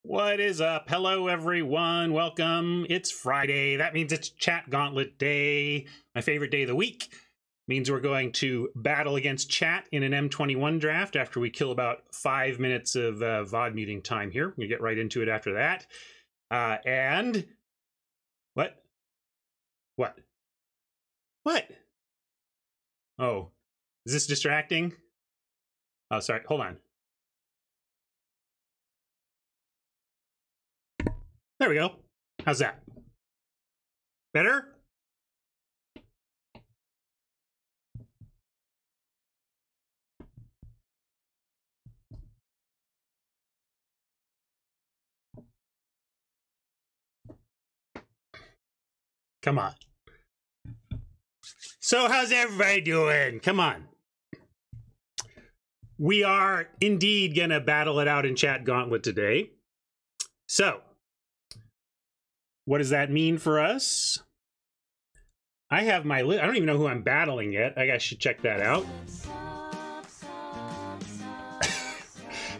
What is up? Hello, everyone. Welcome. It's Friday. That means it's Chat Gauntlet Day. My favorite day of the week. Means we're going to battle against Chat in an M21 draft after we kill about 5 minutes of VOD muting time here. We'll get right into it after that. And... What? What? What? Oh. Is this distracting? Oh, sorry. Hold on. There we go. How's that? Better? Come on. So how's everybody doing? Come on. We are indeed going to battle it out in Chat Gauntlet today. So, what does that mean for us? I have my list. I don't even know who I'm battling yet. I guess I should check that out.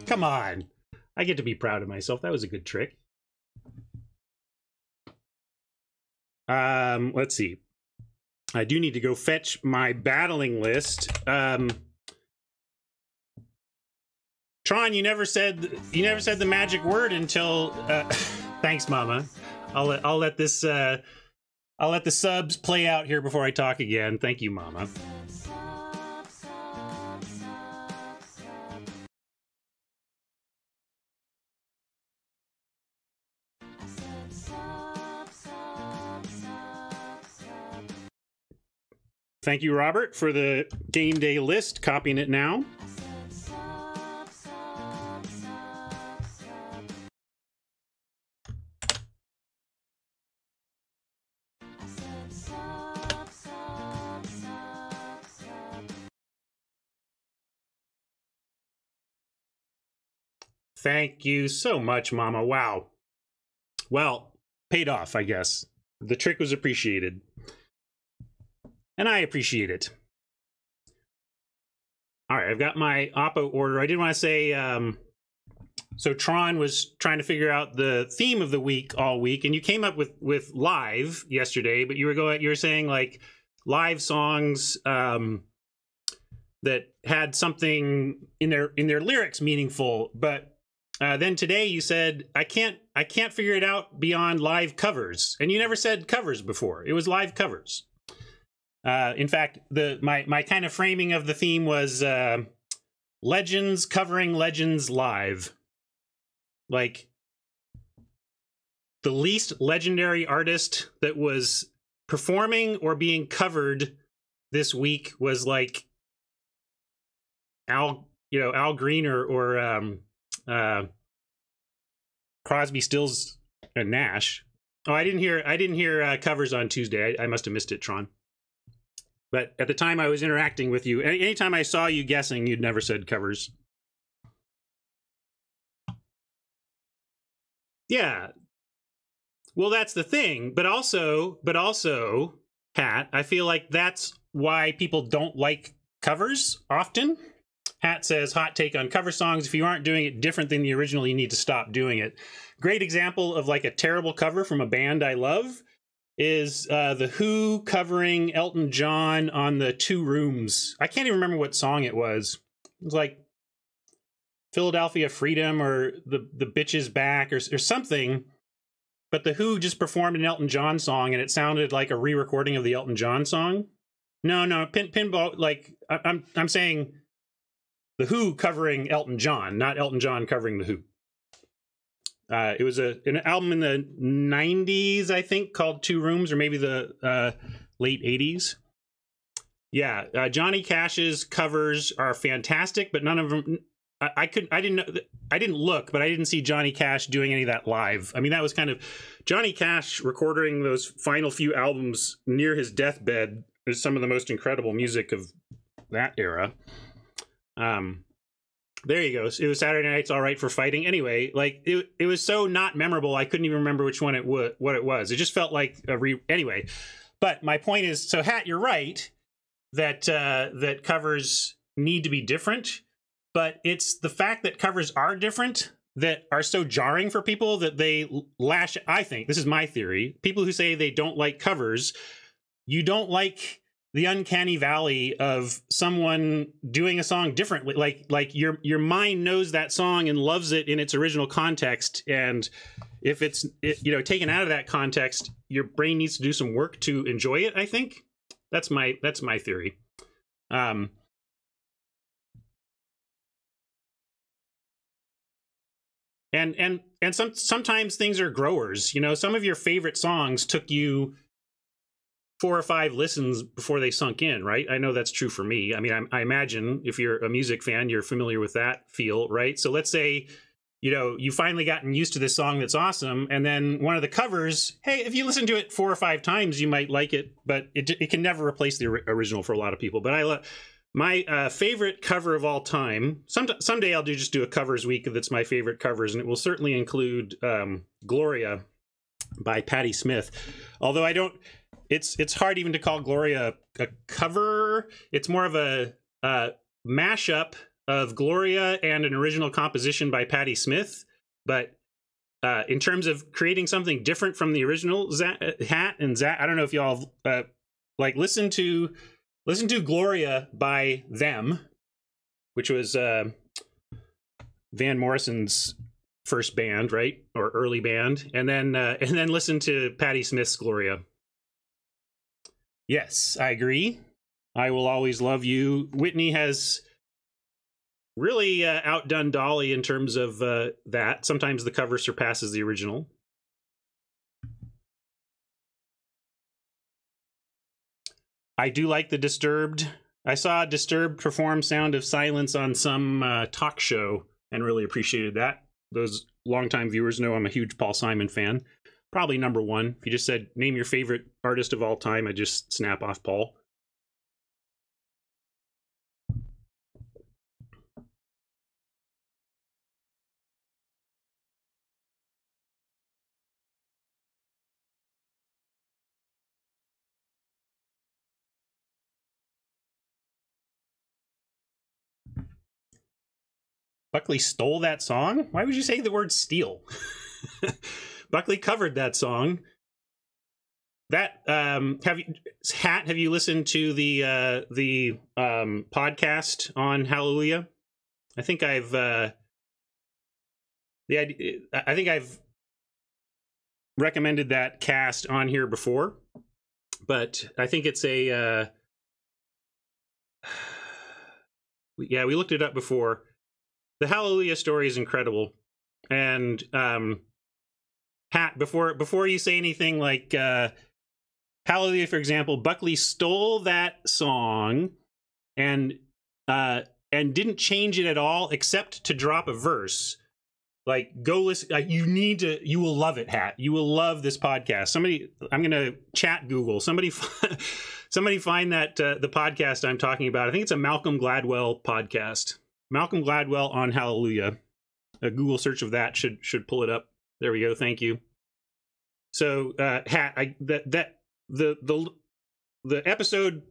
Come on. I get to be proud of myself. That was a good trick. Let's see. I do need to go fetch my battling list. Tron, you never said the magic word until thanks, Mama. I'll let the subs play out here before I talk again. Thank you, Mama. Thank you, Robert, for the game day list. Copying it now. Thank you so much, Mama. Wow. Well, paid off, I guess. The trick was appreciated. And I appreciate it. All right, I've got my Oppo order. I did want to say, so Tron was trying to figure out the theme of the week all week, and you came up with live yesterday, but you were saying like live songs that had something in their lyrics meaningful, but then today you said I can't figure it out beyond live covers, and you never said covers before. It was live covers. In fact, my kind of framing of the theme was legends covering legends live. Like the least legendary artist that was performing or being covered this week was like Al Green or Crosby, Stills, and Nash. Oh, I didn't hear covers on Tuesday. I must have missed it, Tron. But at the time I was interacting with you, anytime I saw you guessing, you'd never said covers. Yeah. Well, that's the thing. But also, Hat, I feel like that's why people don't like covers often. Hat says, hot take on cover songs. If you aren't doing it different than the original, you need to stop doing it. Great example of like a terrible cover from a band I love is The Who covering Elton John on the Two Rooms. I can't even remember what song it was. It was like Philadelphia Freedom or the Bitches Back or something. But The Who just performed an Elton John song and it sounded like a re-recording of the Elton John song. No, Pinball, like I'm saying The Who covering Elton John, not Elton John covering The Who. It was an album in the 90s, I think, called Two Rooms, or maybe the late 80s. Yeah, Johnny Cash's covers are fantastic, but none of them. I didn't look, but I didn't see Johnny Cash doing any of that live. I mean, that was kind of Johnny Cash recording those final few albums near his deathbed is some of the most incredible music of that era. There you go. It was Saturday Night's All Right for Fighting. Anyway, like it was so not memorable. I couldn't even remember which one what it was. It just felt like anyway. But my point is, so Hat, you're right that that covers need to be different, but it's the fact that covers are different that are so jarring for people that they lash. I think this is my theory. People who say they don't like covers, you don't like the uncanny valley of someone doing a song differently. Like your mind knows that song and loves it in its original context, and if it's taken out of that context, your brain needs to do some work to enjoy it. I think that's my theory. And sometimes things are growers. Some of your favorite songs took you 4 or 5 listens before they sunk in, right? I know that's true for me. I mean, I imagine if you're a music fan, you're familiar with that feel, right? So let's say, you finally gotten used to this song that's awesome, and then one of the covers, hey, if you listen to it 4 or 5 times, you might like it, but it can never replace the original for a lot of people. But I love my favorite cover of all time. Someday I'll just do a covers week that's my favorite covers, and it will certainly include Gloria by Patti Smith. Although I don't. It's hard even to call Gloria a cover. It's more of a mashup of Gloria and an original composition by Patti Smith. But in terms of creating something different from the original, Hat and Zach, I don't know if y'all listen to Gloria by Them, which was Van Morrison's first band, right, or early band, and then listen to Patti Smith's Gloria. Yes, I agree. I Will Always Love You. Whitney has really outdone Dolly in terms of that. Sometimes the cover surpasses the original. I do like the Disturbed. I saw Disturbed perform Sound of Silence on some talk show and really appreciated that. Those longtime viewers know I'm a huge Paul Simon fan. Probably number one. If you just said, name your favorite artist of all time, I'd just snap off Paul. Buckley stole that song? Why would you say the word steal? Buckley covered that song. That have you listened to the podcast on Hallelujah? I think I've recommended that cast on here before, but I think it's a yeah, we looked it up before. The Hallelujah story is incredible, and Hat, before you say anything like Hallelujah, for example, Buckley stole that song and didn't change it at all except to drop a verse. Like, go listen. You will love it, Hat. You will love this podcast. I'm going to chat Google. Somebody find that the podcast I'm talking about. I think it's a Malcolm Gladwell podcast. Malcolm Gladwell on Hallelujah. A Google search of that should pull it up. There we go. Thank you. So, Hat, the episode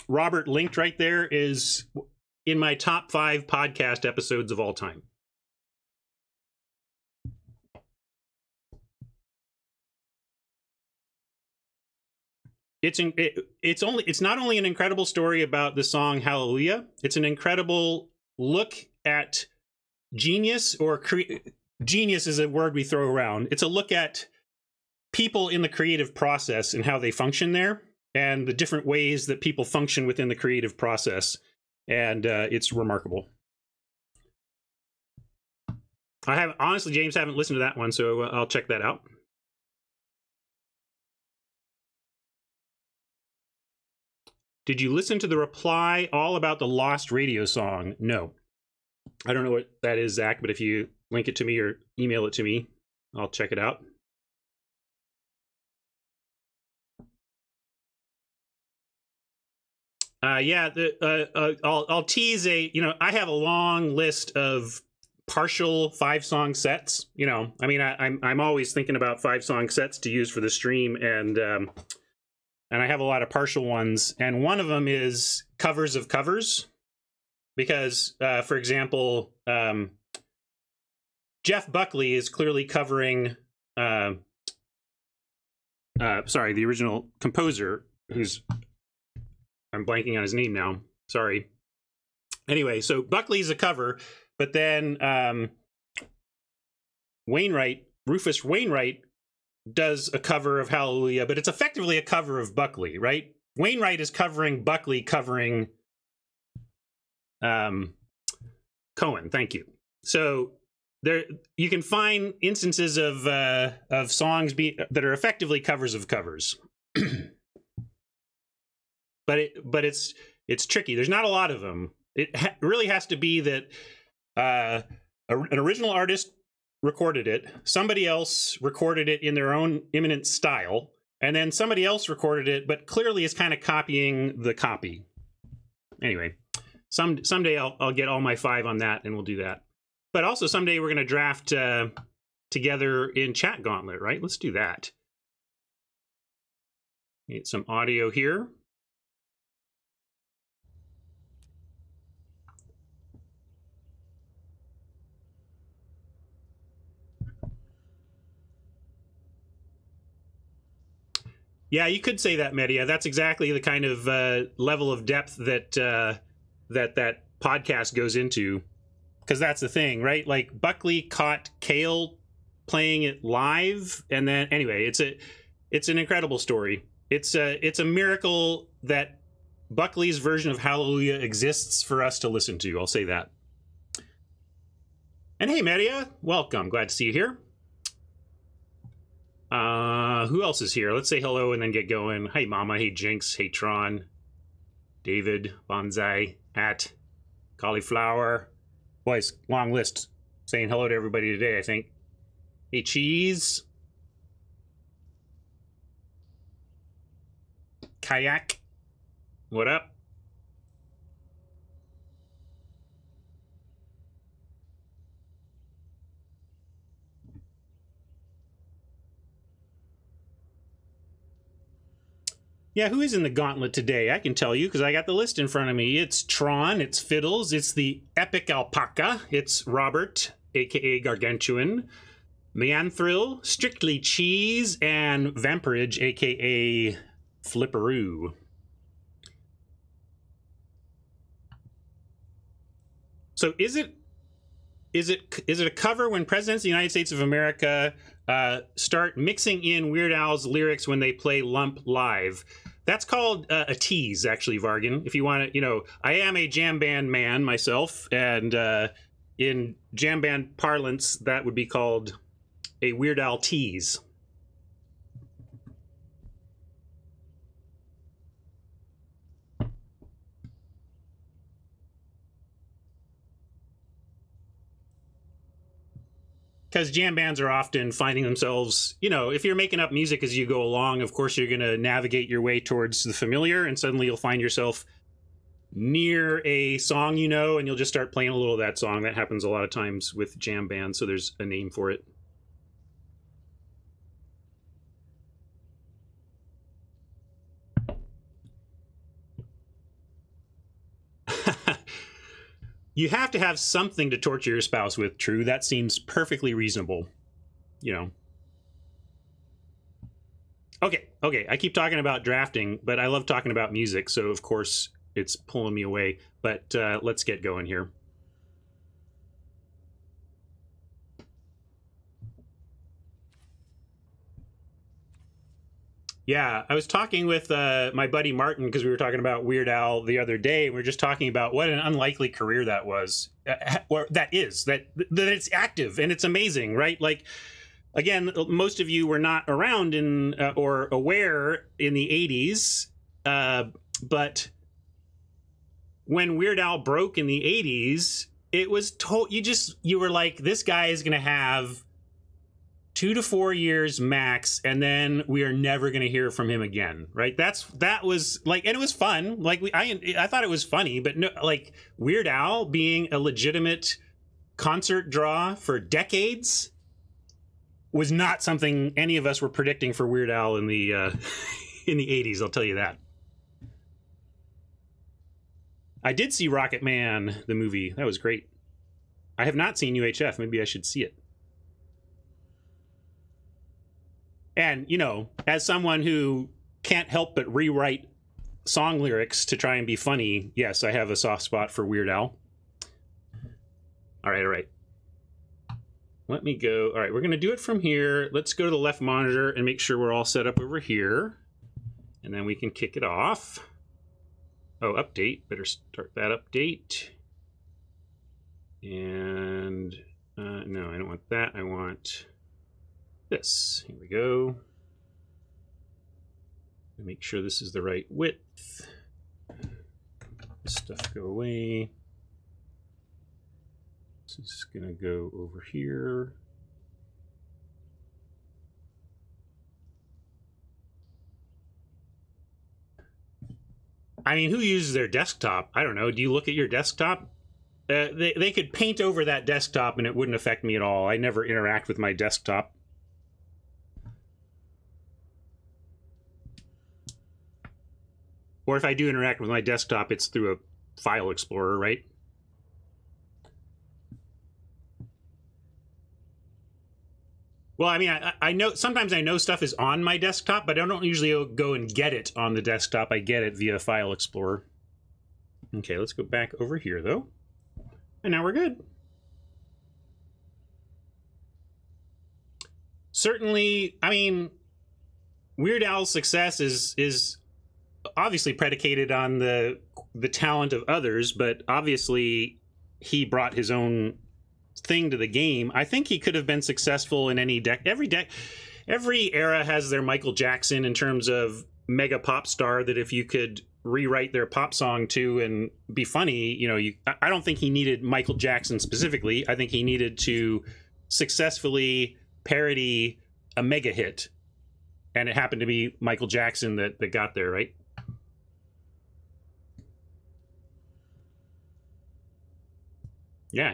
Robert linked right there is in my top 5 podcast episodes of all time. It's not only an incredible story about the song Hallelujah, it's an incredible look at genius, or genius is a word we throw around. It's a look at people in the creative process and how they function there, and the different ways that people function within the creative process. And it's remarkable. Honestly, James, haven't listened to that one, so I'll check that out. Did you listen to the reply all about the Lost Radio song? No. I don't know what that is, Zach, but if you link it to me or email it to me, I'll check it out. Yeah, I'll tease I have a long list of partial 5-song sets. I'm always thinking about 5-song sets to use for the stream, and I have a lot of partial ones. And one of them is covers of covers, because, for example, Jeff Buckley is clearly covering, sorry, the original composer, who's, I'm blanking on his name now. Sorry. Anyway, so Buckley's a cover, but then Rufus Wainwright does a cover of Hallelujah, but it's effectively a cover of Buckley, right? Wainwright is covering Buckley covering Cohen. Thank you. So there you can find instances of songs that are effectively covers of covers. but it's tricky. There's not a lot of them. It really has to be that an original artist recorded it, somebody else recorded it in their own eminent style, and then somebody else recorded it, but clearly is kind of copying the copy. Anyway, someday I'll get all my 5 on that, and we'll do that. But also someday we're going to draft together in Chat Gauntlet, right? Let's do that. Get some audio here. Yeah, you could say that, Media. That's exactly the kind of level of depth that that podcast goes into. Because that's the thing, right? Like Buckley caught Cale playing it live, and then anyway, it's an incredible story. It's a miracle that Buckley's version of Hallelujah exists for us to listen to. I'll say that. And hey, Media, welcome. Glad to see you here. Who else is here? Let's say hello and then get going. Hey, Mama. Hey, Jinx. Hey, Tron. David. Bonsai. At. Cauliflower. Boys, long list. Saying hello to everybody today, I think. Hey, Cheese. Kayak. What up? Yeah, who is in the gauntlet today? I can tell you because I got the list in front of me. It's Tron, it's Fiddles, it's the Epic Alpaca, it's Robert, aka Gargantuan, Meanthril, Strictly Cheese, and Vampirage, aka Flipperoo. So is it a cover when presidents of the United States of America start mixing in Weird Al's lyrics when they play Lump live? That's called a tease, actually, Vargan. If you want to, you know, I am a jam band man myself, and in jam band parlance, that would be called a Weird Al tease. Because jam bands are often finding themselves, you know, if you're making up music as you go along, of course, you're going to navigate your way towards the familiar, and suddenly you'll find yourself near a song, you know, and you'll just start playing a little of that song. That happens a lot of times with jam bands, so there's a name for it. You have to have something to torture your spouse with, True. That seems perfectly reasonable, you know. Okay, I keep talking about drafting, but I love talking about music, so of course it's pulling me away. But let's get going here. Yeah, I was talking with my buddy Martin because we were talking about Weird Al the other day. We were just talking about what an unlikely career that was, or that it's active and it's amazing, right? Like, again, most of you were not around in or aware in the 80s, but when Weird Al broke in the 80s, it was you were like, this guy is going to have 2 to 4 years max, and then we are never going to hear from him again, right? That was like, and it was fun. Like I thought it was funny, but no, like Weird Al being a legitimate concert draw for decades was not something any of us were predicting for Weird Al in the in the 80s. I'll tell you that. I did see Rocket Man, the movie. That was great. I have not seen UHF. Maybe I should see it. And, you know, as someone who can't help but rewrite song lyrics to try and be funny, yes, I have a soft spot for Weird Al. All right. Let me go. All right, we're going to do it from here. Let's go to the left monitor and make sure we're all set up over here. And then we can kick it off. Oh, update. Better start that update. And no, I don't want that. I want this. Here we go. Make sure this is the right width. This stuff go away. This is gonna go over here. I mean, who uses their desktop? I don't know. Do you look at your desktop? They could paint over that desktop and it wouldn't affect me at all. I never interact with my desktop. Or if I do interact with my desktop, it's through a file explorer, right? Well, I mean, I know sometimes I know stuff is on my desktop, but I don't usually go and get it on the desktop. I get it via File Explorer. Okay, let's go back over here, though. And now we're good. Certainly, I mean, Weird Al's success is obviously predicated on the talent of others, but obviously he brought his own thing to the game. I think he could have been successful in any deck. Every era has their Michael Jackson in terms of mega pop star that if you could rewrite their pop song to and be funny, you know, I don't think he needed Michael Jackson specifically. I think he needed to successfully parody a mega hit, and it happened to be Michael Jackson that got there, right? Yeah,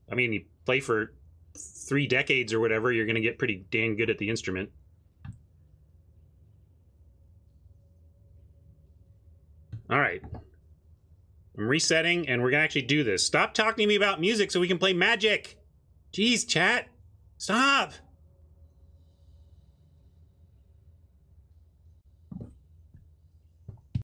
I mean, you play for 3 decades or whatever, you're going to get pretty dang good at the instrument. All right. I'm resetting, and we're going to actually do this. Stop talking to me about music so we can play Magic. Jeez, chat. Stop.